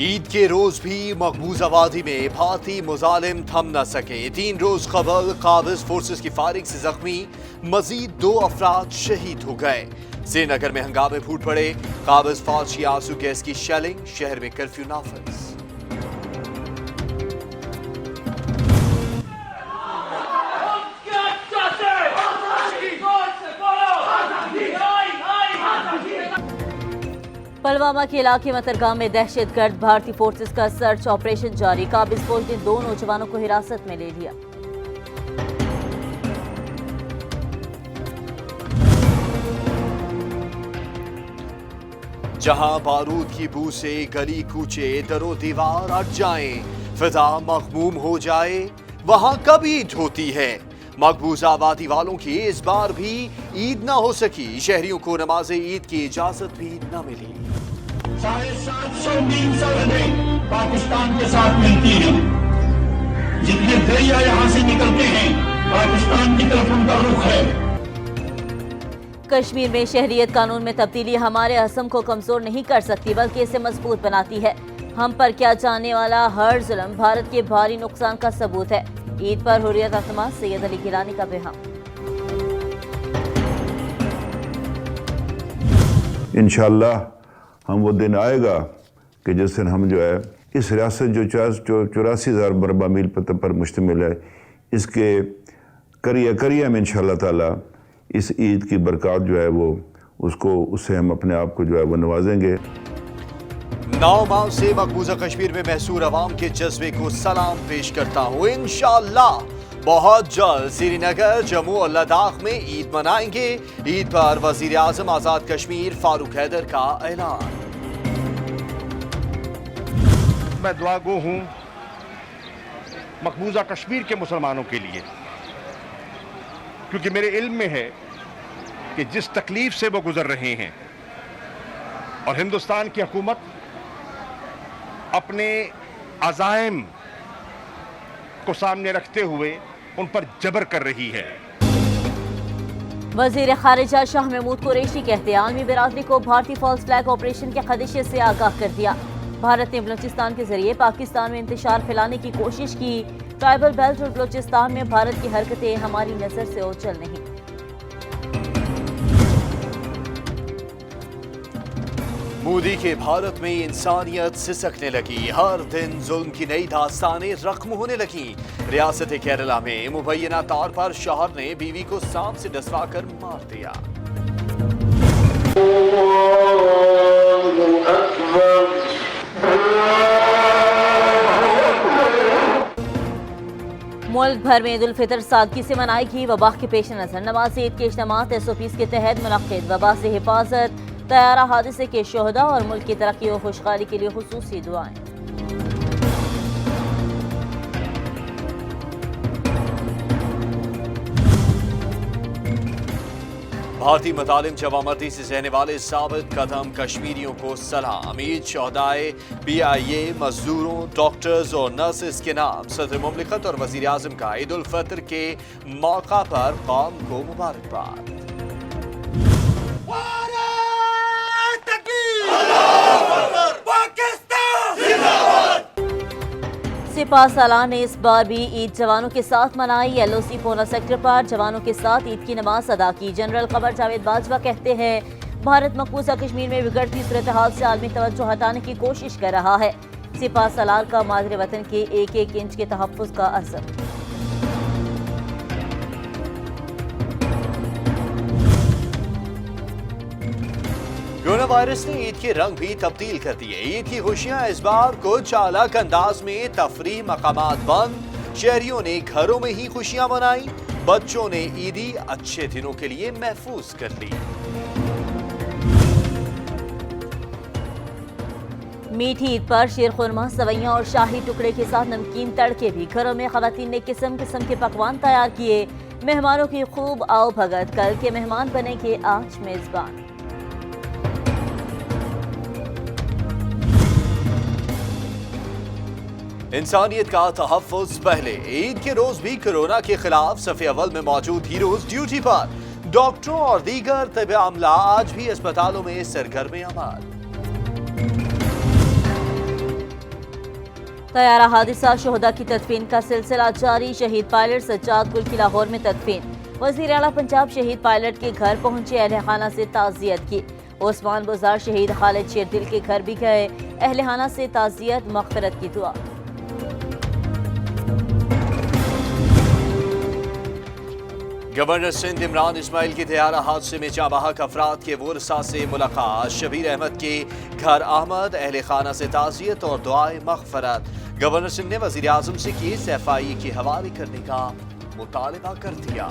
ईद के रोज भी मकबूज आबादी में भारतीय मुजालिम थम न सके। 3 रोज कबल काबिज फोर्सेस की फायरिंग से जख्मी मजीद 2 अफराद शहीद हो गए। श्रीनगर में हंगामे फूट पड़े। काबिज फौज की आंसू गैस की शेलिंग, शहर में कर्फ्यू नाफिज। पुलवामा के इलाके मतरगाम में दहशतगर्द भारतीय फोर्सेस का सर्च ऑपरेशन जारी। काबिज फौज ने 2 नौजवानों को हिरासत में ले लिया। जहां बारूद की बू से गली कूचे दरो दीवार अट जाएं, फिजा मखमूम हो जाए, वहां कब ईद होती है। मकबूज आबादी वालों की इस बार भी ईद न हो सकी। शहरियों को नमाज ईद की इजाजत भी न मिली। 750 मील सरहदें पाकिस्तान के साथ मिलती हैं। जितने दरिया यहाँ से निकलते हैं पाकिस्तान की तरफ उनका रुख है। कश्मीर में शहरियत कानून में तब्दीली हमारे असम को कमजोर नहीं कर सकती बल्कि इसे मजबूत बनाती है। हम पर क्या जाने वाला हर जुल्म भारत के भारी नुकसान का सबूत है। ईद पर हुर्रियत अहतमाद सैयद अली गिलानी का बयान। इंशाअल्लाह हम वो दिन आएगा कि जिस दिन हम जो है इस रियासत जो 84,000 बरबा मील पर मुश्तमिल है, इसके करिया में इंशाअल्लाह ताला इस ईद की बरकत जो है वो उससे हम अपने आप को जो है वो नवाजेंगे। 9 माह से मकबूजा कश्मीर में महसूर अवाम के जज्बे को सलाम पेश करता हूँ। इंशाअल्लाह बहुत जल्द श्रीनगर, जम्मू और लद्दाख में ईद मनाएंगे। ईद पर वजीर आजम आजाद कश्मीर फारूक हैदर का ऐलान। मैं दुआ गो हूँ मकबूजा कश्मीर के मुसलमानों के लिए, क्योंकि मेरे इल्म में है कि जिस तकलीफ से वो गुजर रहे हैं और हिंदुस्तान की हुकूमत अपने अज़ाइम को सामने रखते हुए उन पर जबर कर रही है। वजीर खारिजा शाह महमूद कुरैशी कहते हैं आलमी बिरादरी को भारतीय फॉल्स फ्लैग ऑपरेशन के खदशे से आगाह कर दिया। भारत ने बलूचिस्तान के जरिए पाकिस्तान में इंतशार फैलाने की कोशिश की। ट्राइबल बेल्ट और बलूचिस्तान में भारत की हरकतें हमारी नजर से ओझल नहीं। मोदी के भारत में इंसानियत सिसकने लगी। हर दिन जुल्म की नई दास्तानें रकम होने लगी। रियासत केरला में मुबैना तौर पर शौहर ने बीवी को सांप से डसवा कर मार दिया। मुल्क भर में ईद उल फितर सादगी से मनाएगी। वबा के पेश नजर नमाज ईद के इज्तिमात SOPs के तहत मुनक्किद। वबा से हिफाजत, तैयारा हादसे के शोहदा और मुल्क की तरक्की और खुशहाली के लिए खुसूसी दुआएं। भारतीय मुतालिम जवामर्दी से सहने वाले साबित कदम कश्मीरियों को सलाम। ईद शोहदाए PIA, मजदूरों, डॉक्टर्स और नर्सेस के नाम सदर मुमलिकत और वजीर आजम का ईद उल फितर के मौका पर कौम को मुबारकबाद। सिपा सालार ने इस बार भी ईद जवानों के साथ मनाई। LOC पोना सेक्टर पर जवानों के साथ ईद की नमाज अदा की। जनरल कमर जावेद बाजवा कहते हैं भारत मकबूजा कश्मीर में बिगड़ती सूरत हाल से आलमी तवज्जो हटाने की कोशिश कर रहा है। सिपा सालार का मादरे वतन के 1-1 इंच के तहफ्फुज़ का अज़्म। कोरोना वायरस ने ईद के रंग भी तब्दील कर दिए। ईद की खुशियां इस बार कुछ अलग अंदाज में। तफरीह मकामात बंद, शहरियों ने घरों में ही खुशियां मनाई। बच्चों ने ईदी अच्छे दिनों के लिए महफूज कर ली। मीठी ईद पर शीरखुरमा, सवैयां और शाही टुकड़े के साथ नमकीन तड़के भी। घरों में खवातीन ने किस्म किस्म के पकवान तैयार किए। मेहमानों की खूब आओ भगत। कल के मेहमान बनेंगे आज मेजबान। इंसानियत का तहफ्फुज़ पहले। ईद के रोज भी कोरोना के खिलाफ सफ़े अव्वल में मौजूद हीरोज ड्यूटी पर। डॉक्टरों और दीगर तबी अमला आज भी अस्पतालों में सरगर्म अमल। طیارہ حادثہ شہدا کی تدفین کا سلسلہ جاری، شہید پائلٹ سجاد گل کی لاہور میں تدفین۔ وزیر اعلیٰ پنجاب شہید پائلٹ کے گھر پہنچے، اہل خانہ سے تعزیت کی۔ عثمان بزار شہید خالد شیردل کے گھر بھی گئے، اہل خانہ سے تعزیت، مغفرت کی دعا۔ گورنر سندھ عمران اسماعیل کی طیارہ حادثے میں جاں بحق افراد کے ورثاء سے ملاقات، شبیر احمد کے گھر آمد، اہل خانہ سے تعزیت اور دعائے مغفرت۔ گورنر سندھ نے وزیر اعظم سے کیس FIA کے حوالے کرنے کا مطالبہ کر دیا۔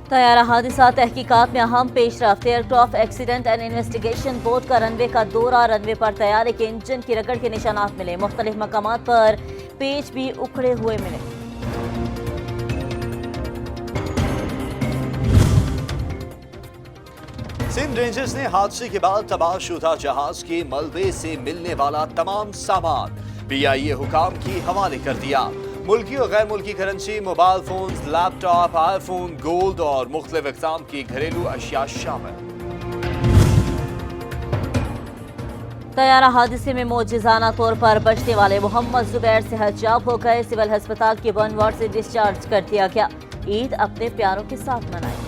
طیارہ حادثہ تحقیقات میں اہم پیش رفت، aircraft accident and investigation board کا رن وے کا دورہ، رن وے پر طیارے کے انجن کی رگڑ کے نشانات ملے، مختلف مقامات پر پیچ بھی اکھڑے ہوئے ملے۔ سندھ رینجرز نے حادثے کے بعد تباہ شدہ جہاز کے ملبے سے ملنے والا تمام سامان PIA حکام کی حوالے کر دیا۔ ملکی اور غیر ملکی کرنسی، موبائل فونز، لیپ ٹاپ، آئی فون، گولڈ اور مختلف اقسام کی گھریلو اشیاء شامل۔ طیارہ حادثے میں معجزانہ طور پر بچنے والے محمد زبیر صحت یاب ہو گئے، سول ہسپتال کے 1 وارڈ سے ڈسچارج کر دیا گیا۔ عید اپنے پیاروں کے ساتھ منائی۔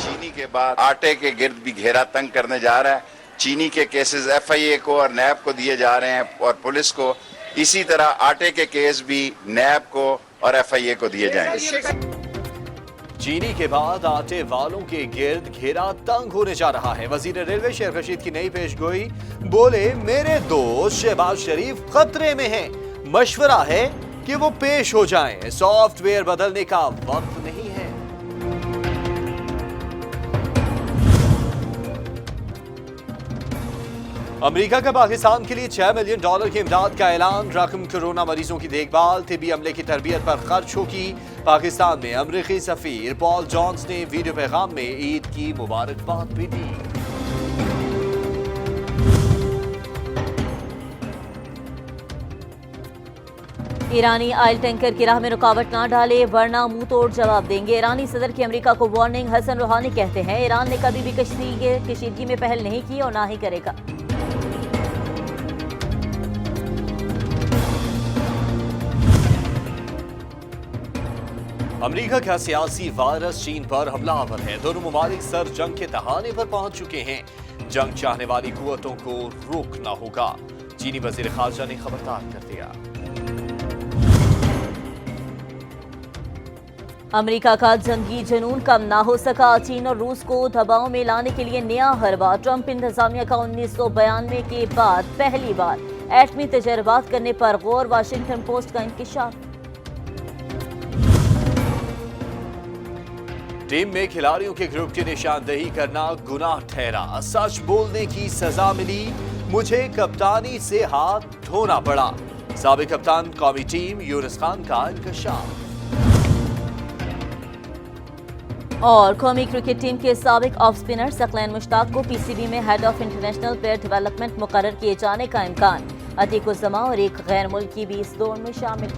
چینی کے بعد آٹے کے گرد بھی گھیرا تنگ کرنے جا رہا ہے۔ چینی کے کیسز FIA کو اور نیب کو دیے جا رہے ہیں اور پولیس کو، اسی طرح آٹے کے کیس بھی نیب کو اور FIA کو دیے جائیں گے۔ چینی کے بعد آٹے والوں کے گرد گھیرا تنگ ہونے جا رہا ہے۔ وزیر ریلوے شیر رشید کی نئی پیش گوئی، بولے میرے دوست شہباز شریف خطرے میں ہیں، مشورہ ہے کہ وہ پیش ہو جائیں، سافٹ ویئر بدلنے کا وقت نہیں ہے۔ امریکہ کا پاکستان کے لیے $6 ملین کی امداد کا اعلان، رقم کورونا مریضوں کی دیکھ بھال، طبی عملے کی تربیت پر خرچ ہوگی۔ پاکستان میں امریکی سفیر پال جانس نے ویڈیو پیغام میں عید کی مبارکباد بھی دی۔ ایرانی آئل ٹینکر کی راہ میں رکاوٹ نہ ڈالے ورنہ منہ توڑ جواب دیں گے، ایرانی صدر کی امریکہ کو وارننگ۔ حسن روحانی کہتے ہیں ایران نے کبھی بھی کشیدگی میں پہل نہیں کی اور نہ ہی کرے گا۔ امریکہ کا سیاسی وائرس چین پر حملہ آور ہے، دونوں ممالک سر جنگ کے تہانے پر پہنچ چکے ہیں، جنگ چاہنے والی قوتوں کو روکنا ہوگا، چینی وزیر خارجہ نے خبردار کر دیا۔ امریکہ کا جنگی جنون کم نہ ہو سکا، چین اور روس کو دباؤ میں لانے کے لیے نیا حربہ، ٹرمپ انتظامیہ کا 1992 کے بعد پہلی بار ایٹمی تجربات کرنے پر غور، واشنگٹن پوسٹ کا انکشاف۔ ٹیم میں کھلاڑیوں کے گروپ کی نشاندہی کرنا گناہ ٹھہرا، سچ بولنے کی سزا ملی، مجھے کپتانی سے ہاتھ دھونا پڑا، سابق کپتان قومی ٹیم یونس خان کا انکشاف۔ اور قومی کرکٹ ٹیم کے سابق آف سپنر ثقلین مشتاق کو PCB میں head of international player development مقرر کیے جانے کا امکان، عتیق الزماں اور ایک غیر ملکی بھی اس دوڑ میں شامل۔